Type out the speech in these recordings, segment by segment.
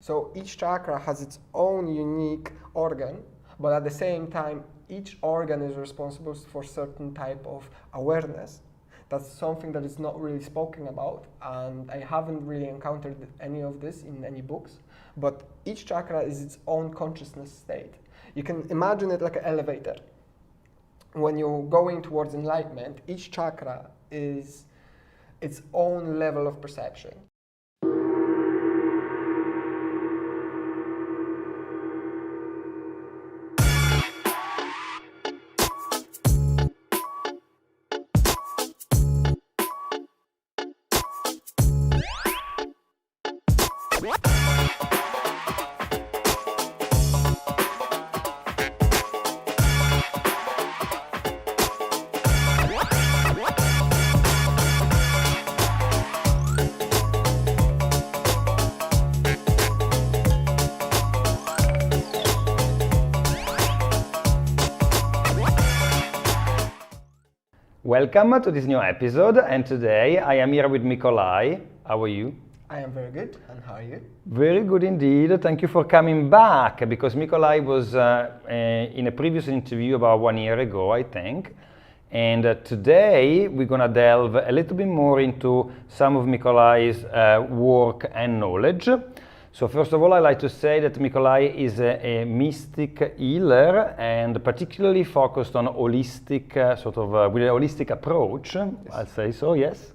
So each chakra has its own unique organ, but at the same time, each organ is responsible for certain type of awareness. That's something that is not really spoken about, and I haven't really encountered any of this in any books. But each chakra is its own consciousness state. You can imagine it like an elevator. When you're going towards enlightenment, each chakra is its own level of perception. Welcome to this new episode, and today I am here with Mikolaj. How are you? I am very good, and how are you? Very good indeed. Thank you for coming back, because Mikolaj was in a previous interview about 1 year ago, I think. And today we're going to delve a little bit more into some of Mikolaj's work and knowledge. So first of all, I'd like to say that Mikolaj is a mystic healer and particularly focused on holistic, with a holistic approach, yes. I'll say so, yes.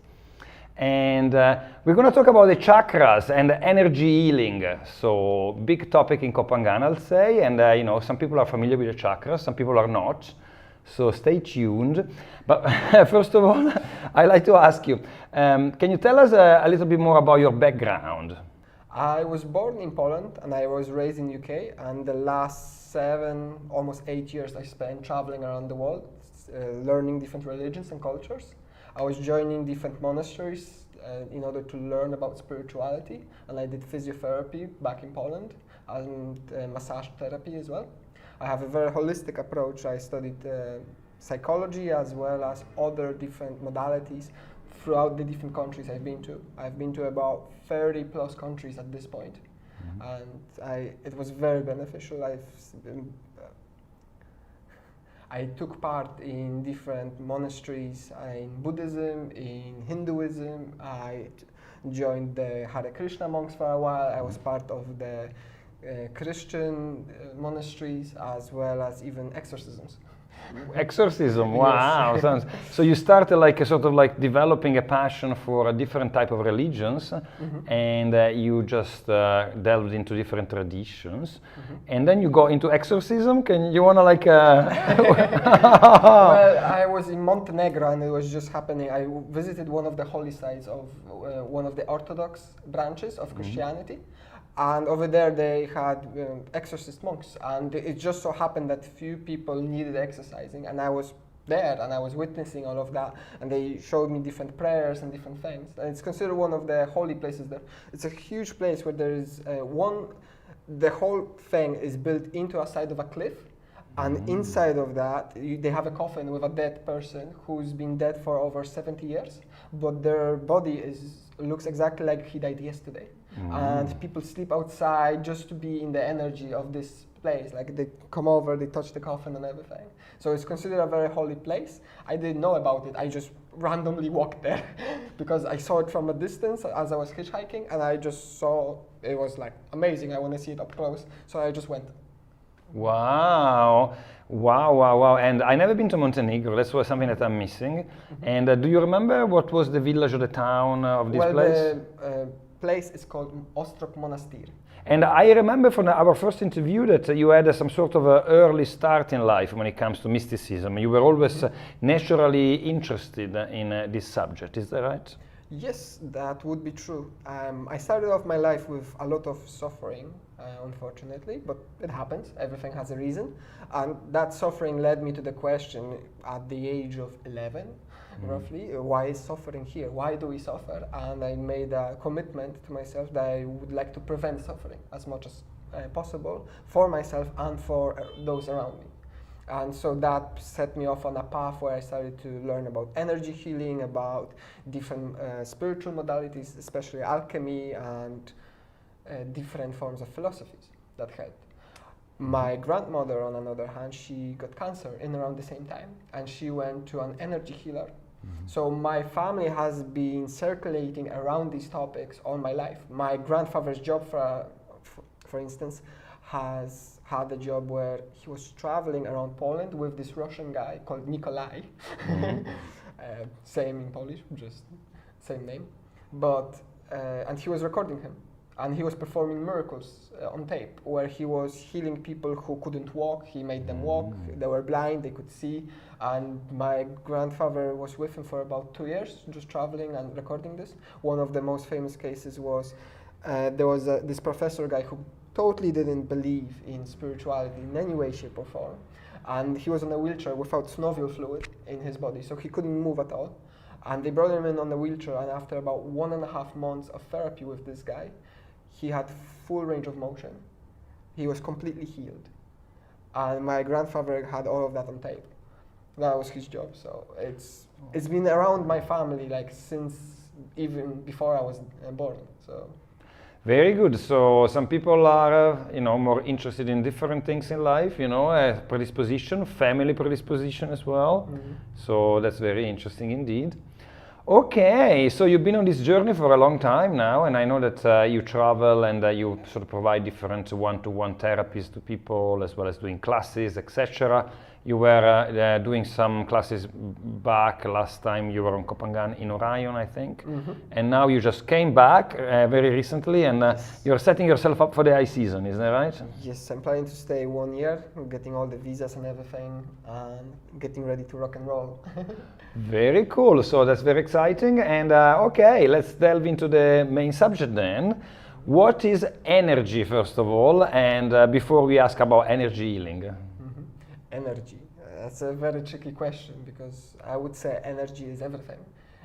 And we're going to talk about the chakras and energy healing. So big topic in Kopangan, I'll say. And some people are familiar with the chakras, some people are not. So stay tuned. But first of all, I'd like to ask you, can you tell us a little bit more about your background? I was born in Poland and I was raised in UK, and the last 7, almost 8 years I spent traveling around the world, learning different religions and cultures. I was joining different monasteries in order to learn about spirituality, and I did physiotherapy back in Poland and massage therapy as well. I have a very holistic approach. I studied psychology as well as other different modalities throughout the different countries I've been to. I've been to about 30 plus countries at this point, and it was very beneficial. I took part in different monasteries in Buddhism, in Hinduism. I joined the Hare Krishna monks for a while. I was part of the Christian monasteries, as well as even exorcisms. Exorcism, wow. Yes. So you started like developing a passion for a different type of religions, and you just delved into different traditions, and then you go into exorcism. You want to Well, I was in Montenegro and it was just happening. I visited one of the holy sites of one of the Orthodox branches of Christianity. And over there they had exorcist monks, and it just so happened that few people needed exercising, and I was there and I was witnessing all of that, and they showed me different prayers and different things. And it's considered one of the holy places there. It's a huge place where there is the whole thing is built into a side of a cliff, and inside of that they have a coffin with a dead person who's been dead for over 70 years, but their body looks exactly like he died yesterday. And people sleep outside just to be in the energy of this place. Like they come over, they touch the coffin and everything. So it's considered a very holy place. I didn't know about it. I just randomly walked there because I saw it from a distance as I was hitchhiking, and I just saw it was like amazing. I want to see it up close. So I just went. Wow. Wow. And I never been to Montenegro. That's something that I'm missing. And do you remember what was the village or the town of this place? The place is called Ostrog Monastir. And I remember from our first interview that you had some sort of an early start in life when it comes to mysticism. You were always naturally interested in this subject. Is that right? Yes, that would be true. I started off my life with a lot of suffering, unfortunately, but it happens. Everything has a reason. And that suffering led me to the question at the age of 11, roughly, why is suffering here? Why do we suffer? And I made a commitment to myself that I would like to prevent suffering as much as possible for myself and for those around me. And so that set me off on a path where I started to learn about energy healing, about different spiritual modalities, especially alchemy and different forms of philosophies that helped. My grandmother, on another hand, she got cancer in around the same time, and she went to an energy healer. So my family has been circulating around these topics all my life. My grandfather's job, for instance, has had a job where he was traveling around Poland with this Russian guy called Mikolaj. Same in Polish, just same name. But and he was recording him, and he was performing miracles on tape, where he was healing people who couldn't walk. He made them walk. They were blind, they could see. And my grandfather was with him for about 2 years, just traveling and recording this. One of the most famous cases was there was this professor guy who totally didn't believe in spirituality in any way, shape, or form. And he was on a wheelchair without synovial fluid in his body, so he couldn't move at all. And they brought him in on a wheelchair, and after about 1.5 months of therapy with this guy, he had full range of motion. He was completely healed. And my grandfather had all of that on tape. That was his job. So it's been around my family like since even before I was born. So very good. So some people are, more interested in different things in life, predisposition, family predisposition as well. So that's very interesting indeed. Okay, so you've been on this journey for a long time now, and I know that you travel and you sort of provide different one-to-one therapies to people, as well as doing classes, etc. You were doing some classes back last time you were on Kopangan in Orion, I think. And now you just came back very recently, and you're setting yourself up for the high season, isn't that right? Yes, I'm planning to stay 1 year, getting all the visas and everything, and getting ready to rock and roll. Very cool. So that's very exciting. And okay, let's delve into the main subject then. What is energy, first of all, and before we ask about energy healing? Energy. That's a very tricky question, because I would say energy is everything.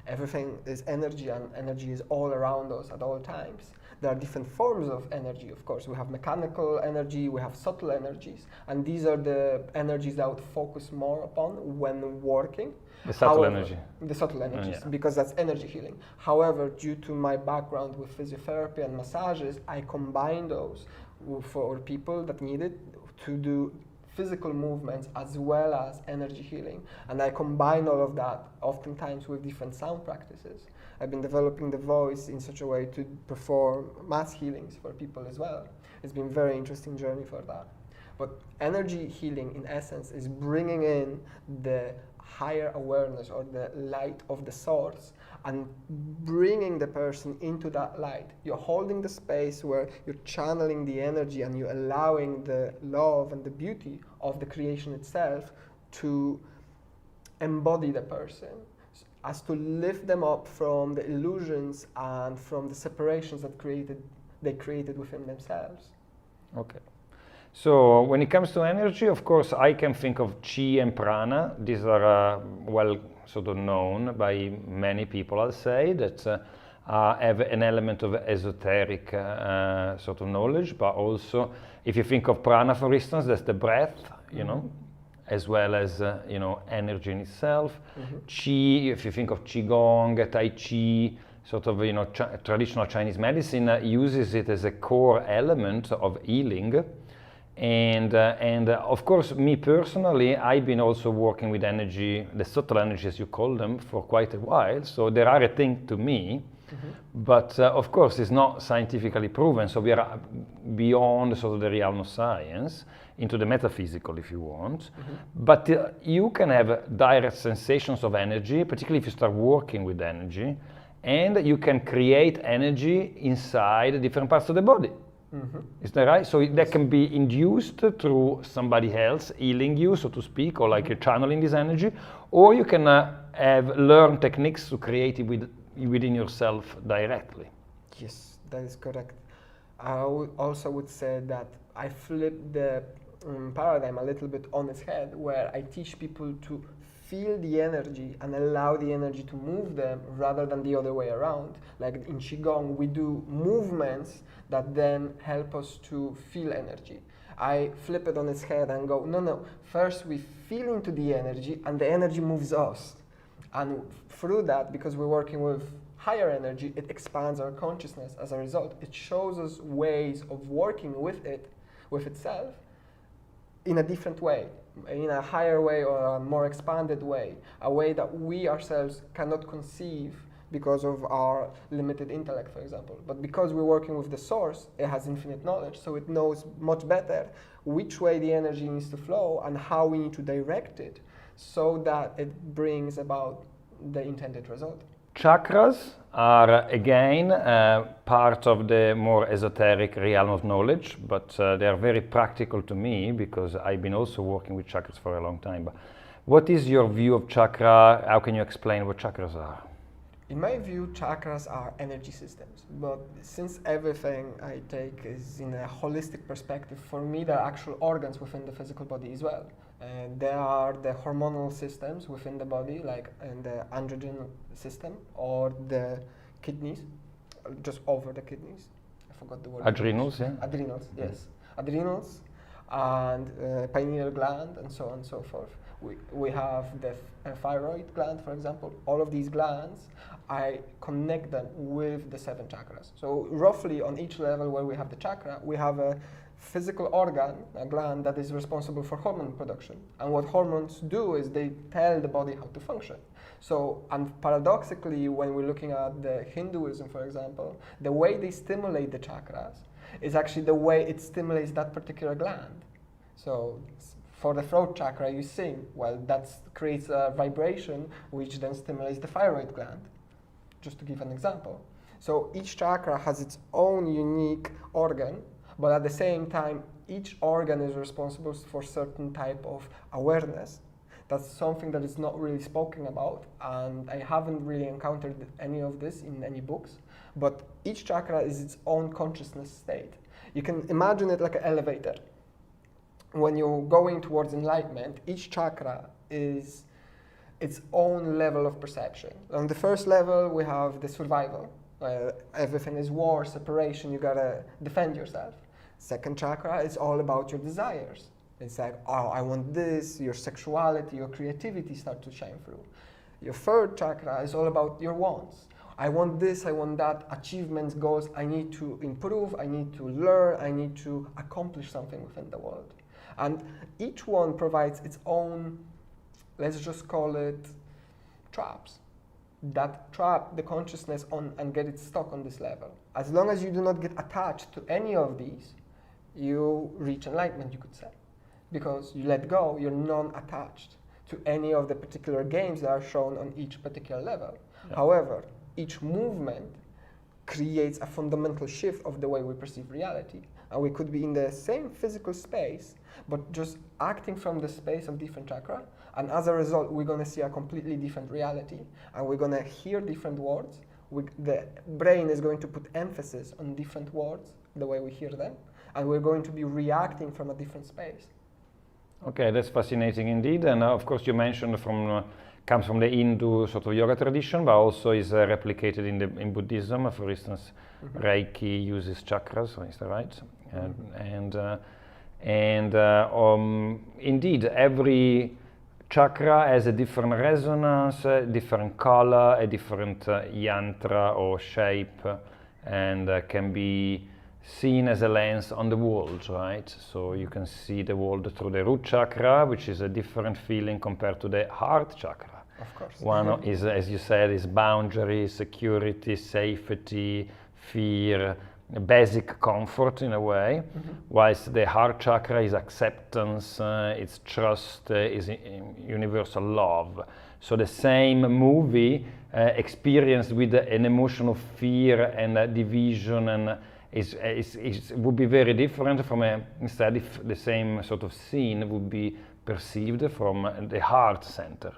Everything is energy, and energy is all around us at all times. There are different forms of energy, of course. We have mechanical energy, we have subtle energies, and these are the energies that I would focus more upon when working. The subtle energy. The subtle energies, yeah. because that's energy healing. However, due to my background with physiotherapy and massages, I combine those for people that need it to do physical movements as well as energy healing. And I combine all of that oftentimes with different sound practices. I've been developing the voice in such a way to perform mass healings for people as well. It's been a very interesting journey for that. But energy healing, in essence, is bringing in the higher awareness or the light of the source and bringing the person into that light. You're holding the space where you're channeling the energy, and you're allowing the love and the beauty of the creation itself to embody the person, as to lift them up from the illusions and from the separations that they created within themselves. Okay. So when it comes to energy, of course, I can think of chi and prana. These are well sort of known by many people, I'll say, that have an element of esoteric sort of knowledge, but also if you think of prana, for instance, that's the breath, as well as energy in itself. Chi, if you think of qigong, tai chi, sort of traditional Chinese medicine uses it as a core element of healing. And of course, me personally, I've been also working with energy, the subtle energy as you call them, for quite a while. So they are a thing to me, but of course it's not scientifically proven. So we are beyond sort of the realm of science, into the metaphysical if you want. But you can have direct sensations of energy, particularly if you start working with energy, and you can create energy inside different parts of the body. Is that right? So that can be induced through somebody else healing you, so to speak, or like you're channeling this energy, or you can learn techniques to create it within yourself directly. Yes, that is correct. I also would say that I flip the paradigm a little bit on its head, where I teach people to feel the energy and allow the energy to move them rather than the other way around. Like in Qigong, we do movements that then help us to feel energy. I flip it on its head and go, no, first we feel into the energy and the energy moves us. And through that, because we're working with higher energy, it expands our consciousness as a result. It shows us ways of working with it, with itself, in a different way, in a higher way or a more expanded way, a way that we ourselves cannot conceive because of our limited intellect, for example. But because we're working with the source, it has infinite knowledge, so it knows much better which way the energy needs to flow and how we need to direct it so that it brings about the intended result. Chakras are again part of the more esoteric realm of knowledge, but they are very practical to me because I've been also working with chakras for a long time. But what is your view of chakra? How can you explain what chakras are? In my view, chakras are energy systems, but since everything I take is in a holistic perspective, for me there are actual organs within the physical body as well. And there are the hormonal systems within the body, like in the androgen system, or the kidneys, just over the kidneys. I forgot the word. Adrenals, yeah? Adrenals, yes. Adrenals and pineal gland and so on and so forth. We have the thyroid gland, for example. All of these glands, I connect them with the 7 chakras. So roughly on each level where we have the chakra, we have a physical organ, a gland that is responsible for hormone production. And what hormones do is they tell the body how to function. So, and paradoxically, when we're looking at the Hinduism, for example, the way they stimulate the chakras is actually the way it stimulates that particular gland. So, for the throat chakra, you sing. Well, that creates a vibration, which then stimulates the thyroid gland, just to give an example. So each chakra has its own unique organ, but at the same time, each organ is responsible for certain type of awareness. That's something that is not really spoken about, and I haven't really encountered any of this in any books, but each chakra is its own consciousness state. You can imagine it like an elevator. When you're going towards enlightenment, each chakra is its own level of perception. On the first level, we have the survival. Everything is war, separation, you gotta defend yourself. Second chakra is all about your desires. It's like, oh, I want this, your sexuality, your creativity start to shine through. Your third chakra is all about your wants. I want this, I want that, achievements, goals, I need to improve, I need to learn, I need to accomplish something within the world. And each one provides its own, let's just call it traps, that trap the consciousness on and get it stuck on this level. As long as you do not get attached to any of these, you reach enlightenment, you could say. Because you let go, you're non-attached to any of the particular games that are shown on each particular level. Yeah. However, each movement creates a fundamental shift of the way we perceive reality. And we could be in the same physical space, but just acting from the space of different chakra. And as a result, we're going to see a completely different reality. And we're going to hear different words. The brain is going to put emphasis on different words, the way we hear them. And we're going to be reacting from a different space. Okay, that's fascinating indeed. And of course, you mentioned comes from the Hindu sort of yoga tradition, but also is replicated in Buddhism. For instance, Reiki uses chakras, is that right? Indeed, every chakra has a different resonance, a different color, a different yantra or shape, and can be seen as a lens on the world, right? So you can see the world through the root chakra, which is a different feeling compared to the heart chakra. Of course. One is, as you said, is boundary, security, safety, fear, basic comfort in a way, whilst the heart chakra is acceptance, it's trust, is universal love. So the same movie experienced with an emotional fear and division and would be very different from instead if the same sort of scene would be perceived from the heart center,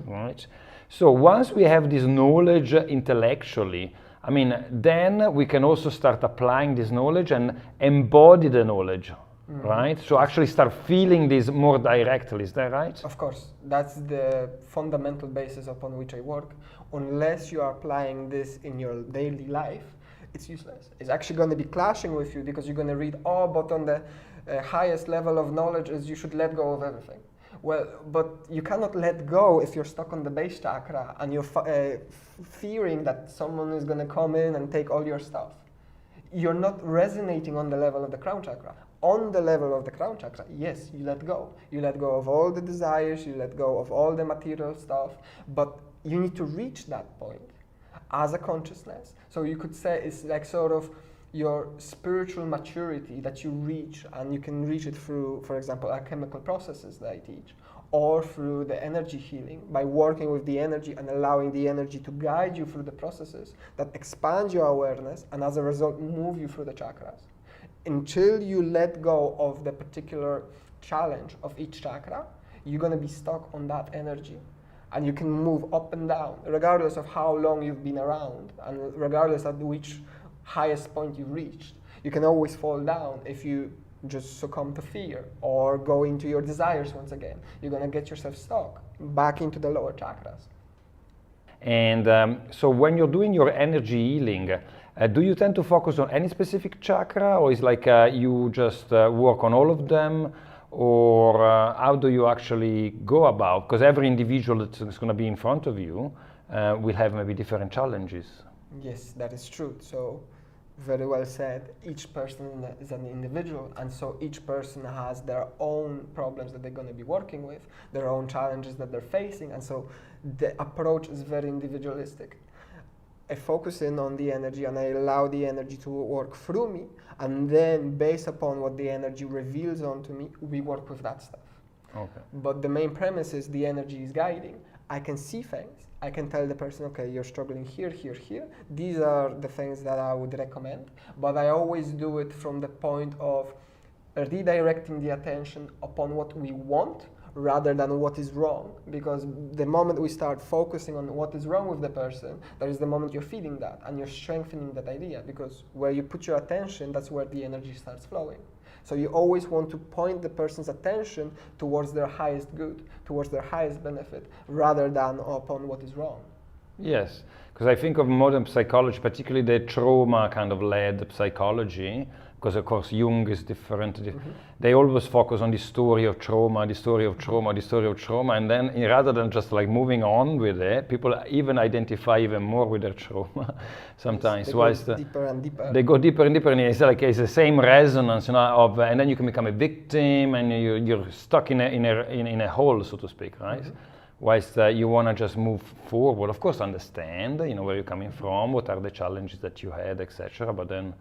right? So once we have this knowledge intellectually, I mean, then we can also start applying this knowledge and embody the knowledge, right? So actually start feeling this more directly, is that right? Of course, that's the fundamental basis upon which I work. Unless you are applying this in your daily life, it's useless. It's actually going to be clashing with you because you're going to read, oh, but on the highest level of knowledge is you should let go of everything. Well, but you cannot let go if you're stuck on the base chakra and you're fearing that someone is going to come in and take all your stuff. You're not resonating on the level of the crown chakra. On the level of the crown chakra, yes, you let go. You let go of all the desires, you let go of all the material stuff, but you need to reach that point as a consciousness. So you could say it's like sort of your spiritual maturity that you reach, and you can reach it through, for example, alchemical processes that I teach, or through the energy healing, by working with the energy and allowing the energy to guide you through the processes that expand your awareness and as a result move you through the chakras. Until you let go of the particular challenge of each chakra, you're going to be stuck on that energy. And you can move up and down, regardless of how long you've been around, and regardless of which highest point you've reached. You can always fall down if you just succumb to fear or go into your desires once again. You're going to get yourself stuck back into the lower chakras. And so when you're doing your energy healing, do you tend to focus on any specific chakra, or is like you just work on all of them? Or how do you actually go about? Because every individual that's going to be in front of you will have maybe different challenges. Yes, that is true. So, very well said. Each person is an individual, and so each person has their own problems that they're going to be working with, their own challenges that they're facing, and so the approach is very individualistic. I focus in on the energy and I allow the energy to work through me, and then based upon what the energy reveals onto me, we work with that stuff. Okay. But the main premise is the energy is guiding. I can see things. I can tell the person, okay, you're struggling here, here, here. These are the things that I would recommend. But I always do it from the point of redirecting the attention upon what we want rather than what is wrong. Because the moment we start focusing on what is wrong with the person, that is the moment you're feeding that and you're strengthening that idea. Because where you put your attention, that's where the energy starts flowing. So you always want to point the person's attention towards their highest good, towards their highest benefit, rather than upon what is wrong. Yes, because I think of modern psychology, particularly the trauma kind of led psychology, because of course Jung is different. Mm-hmm. They always focus on the story of trauma, the story of trauma, the story of trauma, and then rather than just like moving on with it, people even identify even more with their trauma sometimes. Yes, they go deeper and deeper. They go deeper and deeper, and it's like it's the same resonance, you know, of, and then you can become a victim, and you're stuck in a hole, so to speak, right? Mm-hmm. Whilst you want to just move forward, of course, understand, you know, where you're coming from, what are the challenges that you had, etc. But then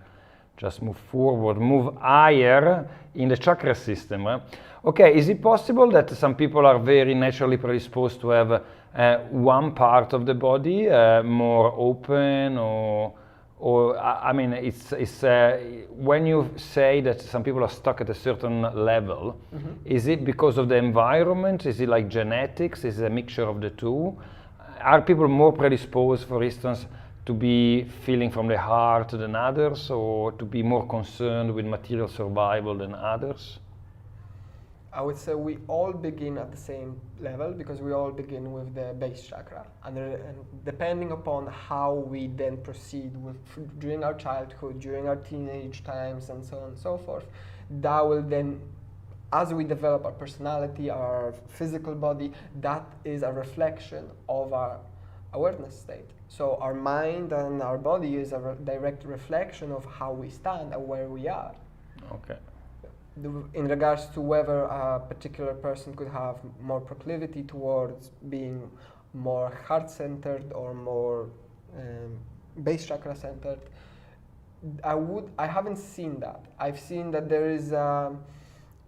just move forward, move higher in the chakra system. Right? Okay, is it possible that some people are very naturally predisposed to have one part of the body more open, or I mean, it's when you say that some people are stuck at a certain level, mm-hmm. Is it because of the environment? Is it like genetics? Is it a mixture of the two? Are people more predisposed, for instance, to be feeling from the heart than others, or to be more concerned with material survival than others? I would say we all begin at the same level because we all begin with the base chakra. And depending upon how we then proceed with during our childhood, during our teenage times, and so on and so forth, that will then, as we develop our personality, our physical body, that is a reflection of our awareness state. So our mind and our body is a direct reflection of how we stand and where we are. Okay. In regards to whether a particular person could have more proclivity towards being more heart-centered or more base chakra-centered, I haven't seen that. I've seen that there is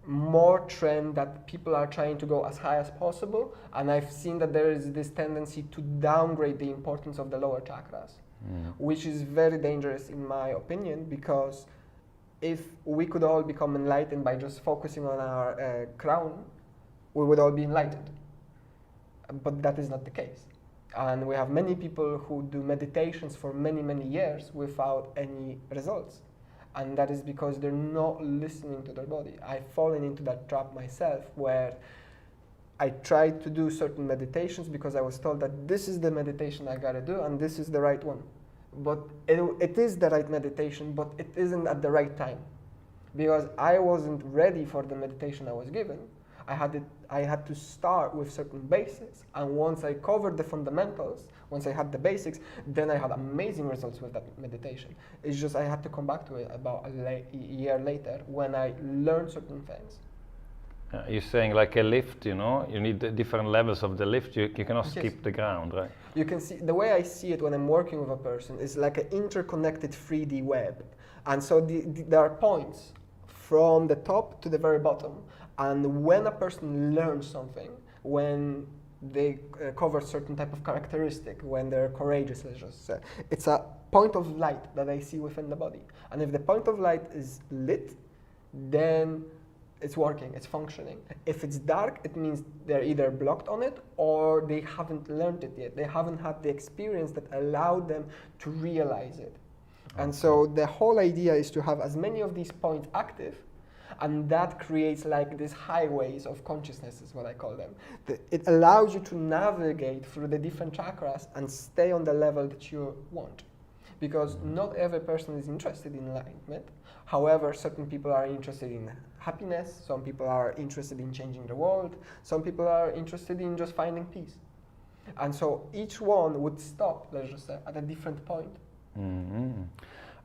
more trend that people are trying to go as high as possible, and I've seen that there is this tendency to downgrade the importance of the lower chakras, which is very dangerous in my opinion, because if we could all become enlightened by just focusing on our crown, we would all be enlightened. But that is not the case. And we have many people who do meditations for many, many years without any results. And that is because they're not listening to their body. I've fallen into that trap myself, where I tried to do certain meditations because I was told that this is the meditation I gotta do and this is the right one. But it is the right meditation, but it isn't at the right time. Because I wasn't ready for the meditation I was given. I had to start with certain basics, and once I covered the fundamentals, once I had the basics, then I had amazing results with that meditation. It's just I had to come back to it about a year later when I learned certain things. You're saying like a lift, you know, you need the different levels of the lift. You cannot skip the ground, right? You can see, the way I see it when I'm working with a person is like an interconnected 3D web. And so there are points from the top to the very bottom. And when a person learns something, when they cover certain type of characteristic, when they're courageous, let's just say, it's a point of light that I see within the body. And if the point of light is lit, then it's working, it's functioning. If it's dark, it means they're either blocked on it or they haven't learned it yet. They haven't had the experience that allowed them to realize it. And so the whole idea is to have as many of these points active, and that creates like these highways of consciousness is what I call them. It allows you to navigate through the different chakras and stay on the level that you want. Because not every person is interested in enlightenment. However, certain people are interested in happiness, some people are interested in changing the world, some people are interested in just finding peace. And so each one would stop, let's just say, at a different point. Mm-hmm.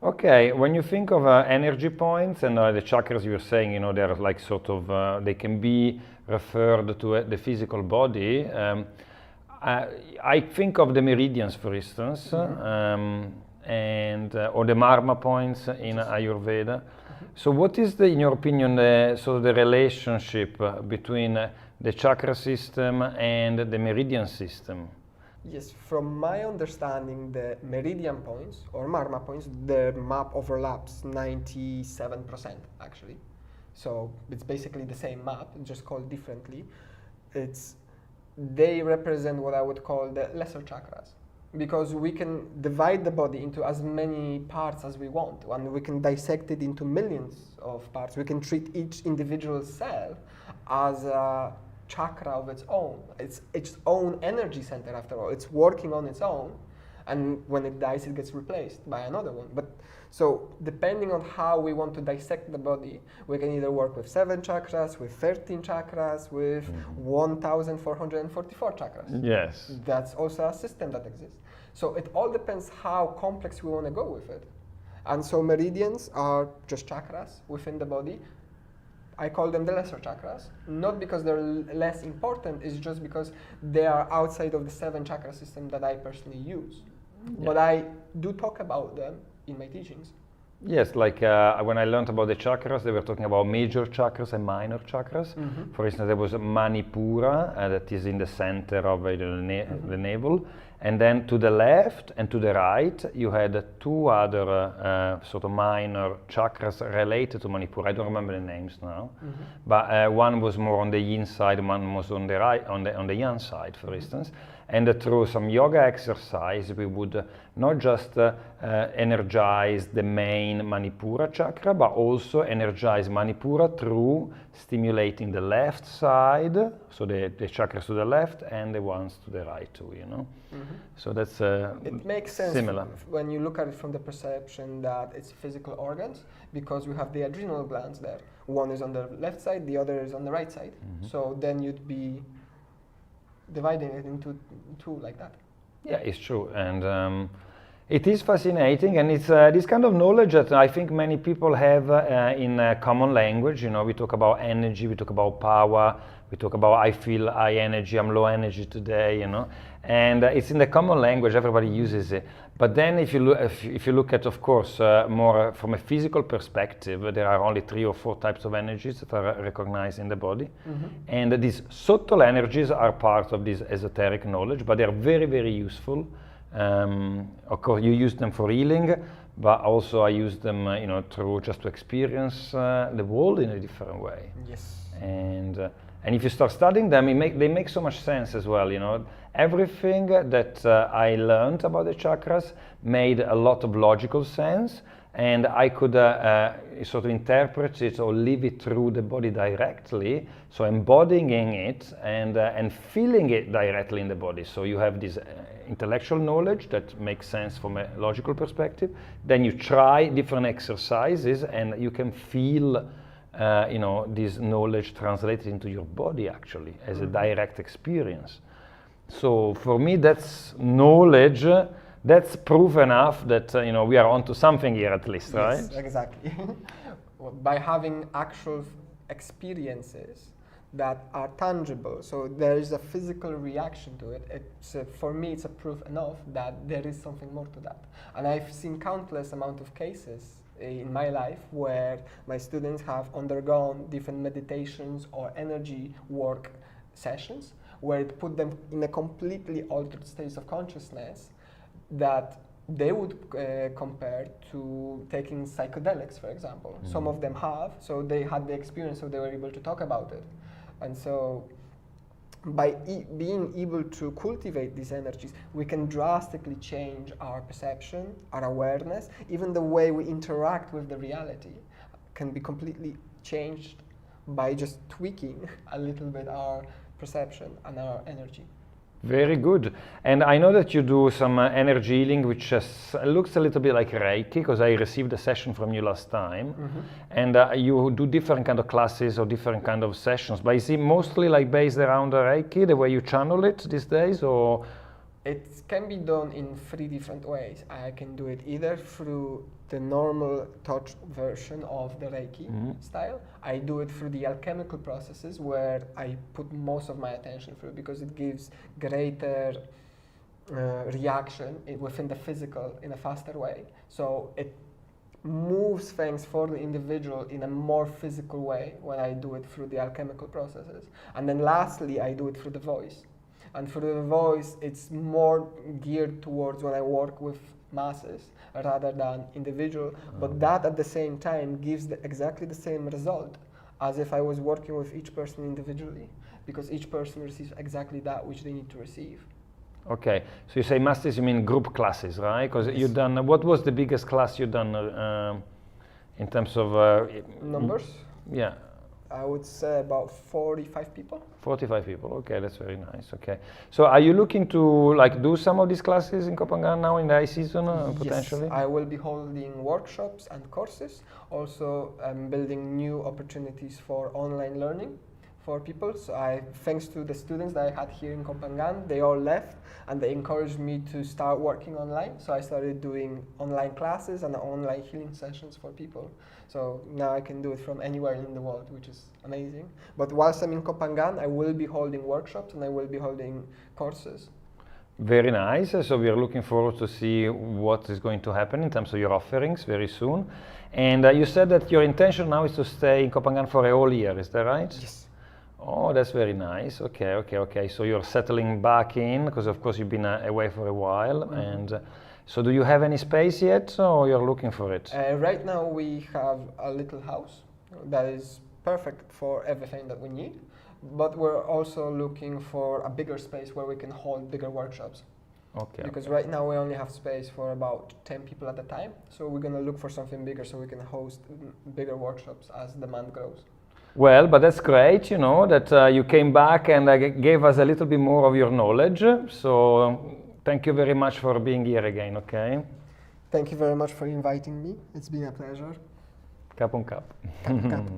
Okay, when you think of energy points and the chakras, you're saying, you know, they're like sort of, they can be referred to the physical body. I think of the meridians, for instance, and or the marma points in Ayurveda. So what is in your opinion, the relationship between the chakra system and the meridian system? Yes, from my understanding, the meridian points or marma points, the map overlaps 97% actually. So it's basically the same map, just called differently. They represent what I would call the lesser chakras, because we can divide the body into as many parts as we want, and we can dissect it into millions of parts. We can treat each individual cell as a chakra of its own. It's its own energy center after all. It's working on its own, and when it dies, it gets replaced by another one. But so depending on how we want to dissect the body, we can either work with 7 chakras, with 13 chakras, with 1,444 chakras. Yes. That's also a system that exists. So it all depends how complex we want to go with it. And so meridians are just chakras within the body. I call them the lesser chakras, not because they're less important, it's just because they are outside of the 7 chakra system that I personally use. Yeah. But I do talk about them in my teachings. Yes, like when I learned about the chakras, they were talking about major chakras and minor chakras. Mm-hmm. For instance, there was Manipura, that is in the center of the navel. And then to the left and to the right, you had 2 other sort of minor chakras related to Manipura. I don't remember the names now, but one was more on the yin side, one was on the right, on the yang side, for instance. And through some yoga exercise, we would not just energize the main Manipura chakra, but also energize Manipura through stimulating the left side, so the chakras to the left and the ones to the right too, you know. So that's it makes sense similar when you look at it from the perception that it's physical organs, because we have the adrenal glands there. One is on the left side, the other is on the right side. So then you'd be dividing it into 2 like that. Yeah, it's true, and it is fascinating, and it's this kind of knowledge that I think many people have in common language. You know, we talk about energy, we talk about power, we talk about I feel high energy, I'm low energy today, you know, and it's in the common language, everybody uses it. But then if you look at, of course, more from a physical perspective, there are only 3 or 4 types of energies that are recognized in the body. And these subtle energies are part of this esoteric knowledge, but they're very, very useful. Of course, you use them for healing, but also I use them, you know, just to experience the world in a different way. Yes. And if you start studying them, they make so much sense as well, you know. Everything that I learned about the chakras made a lot of logical sense, and I could sort of interpret it or live it through the body directly, so embodying it and feeling it directly in the body. So you have this intellectual knowledge that makes sense from a logical perspective, then you try different exercises and you can feel this knowledge translated into your body actually as a direct experience. So for me, that's knowledge. That's proof enough that we are onto something here at least, right? Yes, exactly. By having actual experiences that are tangible, so there is a physical reaction to it. For me, it's a proof enough that there is something more to that. And I've seen countless amount of cases in my life where my students have undergone different meditations or energy work sessions where it put them in a completely altered state of consciousness that they would compare to taking psychedelics, for example. Some of them have, so they had the experience, so they were able to talk about it. And so by being able to cultivate these energies, we can drastically change our perception, our awareness, even the way we interact with the reality can be completely changed by just tweaking a little bit our perception and our energy. Very good. And I know that you do some energy healing, which looks a little bit like Reiki, because I received a session from you last time. And you do different kind of classes or different kind of sessions. But is it mostly like based around Reiki, the way you channel it these days, or? It can be done in 3 different ways. I can do it either through the normal touch version of the Reiki style. I do it through the alchemical processes where I put most of my attention through because it gives greater reaction within the physical in a faster way. So it moves things for the individual in a more physical way when I do it through the alchemical processes. And then lastly, I do it through the voice. And for the voice, it's more geared towards when I work with masses rather than individual, but that at the same time gives exactly the same result as if I was working with each person individually, because each person receives exactly that which they need to receive. Okay, so you say masters, you mean group classes, right? Because you've done, what was the biggest class you've done in terms of numbers? Yeah. I would say about 45 people. 45 people, okay, that's very nice, okay. So are you looking to like do some of these classes in Copenhagen now in the high season potentially? Yes, I will be holding workshops and courses. Also, I'm building new opportunities for online learning for people. So thanks to the students that I had here in Copenhagen, they all left and they encouraged me to start working online. So I started doing online classes and online healing sessions for people. So now I can do it from anywhere in the world, which is amazing. But whilst I'm in Copenhagen, I will be holding workshops and I will be holding courses. Very nice. So we are looking forward to see what is going to happen in terms of your offerings very soon. And you said that your intention now is to stay in Copenhagen for a whole year, is that right? Yes. Oh, that's very nice. Okay. So you're settling back in, because of course you've been away for a while. And so do you have any space yet, or you're looking for it? Right now we have a little house that is perfect for everything that we need, but we're also looking for a bigger space where we can hold bigger workshops. Okay. Because right now we only have space for about 10 people at a time, so we're going to look for something bigger so we can host bigger workshops as demand grows. Well, but that's great, that you came back and gave us a little bit more of your knowledge. So thank you very much for being here again, okay? Thank you very much for inviting me. It's been a pleasure. Cap on cap. Cap.